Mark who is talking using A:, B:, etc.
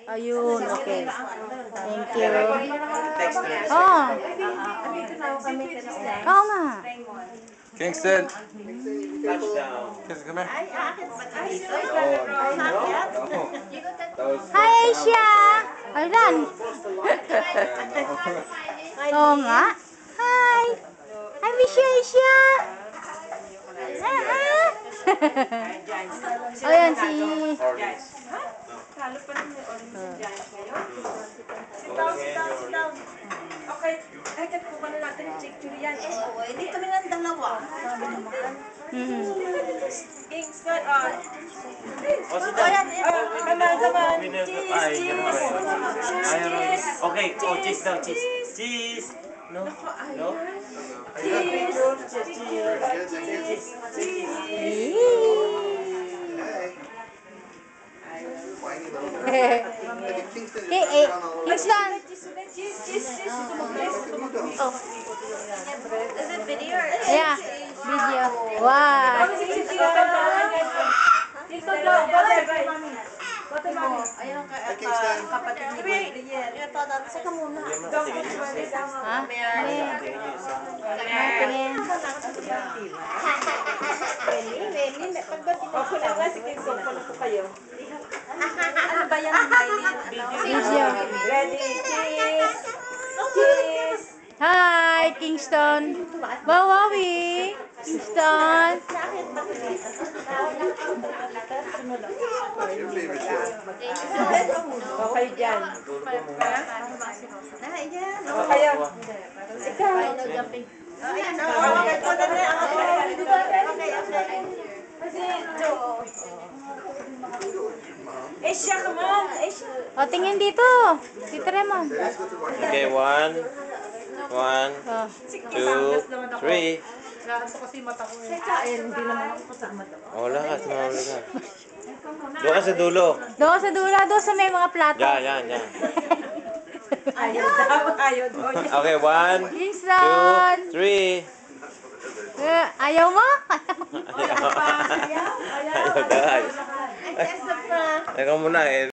A: Ayun, okay. Thank you. Oh. Oo nga.
B: Kingston! Kingston, come here.
A: Hi, Asia! Ayun. Oo nga. Hi! I miss you, Asia! Ayan, si...
C: Halo pa rin may orange and giant ngayon. Sit down, sit down, sit down. Okay, ay, kuha na natin yung picture yan. Hindi kami ng dalawa. Kingston, on. Come on, come on. Cheese, cheese. Cheese.
D: Okay, oh, cheese daw, cheese. Cheese! No? No?
C: Cheese.
A: Kingston!
C: Oh. Is it video or
A: Yeah, video. Wow!
C: Ayun kapatid ni Gabriel. Ito, saka muna.
A: Ha? Tingin.
C: Ako na nga, sige, so pala ko kayo. Ano ba yan, Mylene?
A: Video.
C: Ready, cheese! Cheese!
A: Hi, Kingston. Wawawi. Kingston.
C: Okay dyan. Okay yan. Ikaw. Asia, come on. Asia.
A: O, tingin dito. Dito, Remon.
D: Okay, one,
A: Oh.
D: two, three. Wala ka, sumawala ka. Doon ka sa dulo.
A: Doon sa dulo. Doon sa may mga plato.
D: Yan.
C: Ayaw daw, ayaw daw.
D: Okay, one,
A: Kingston.
D: two, three.
A: Ayaw mo?
D: Ayaw daw. Teka muna eh.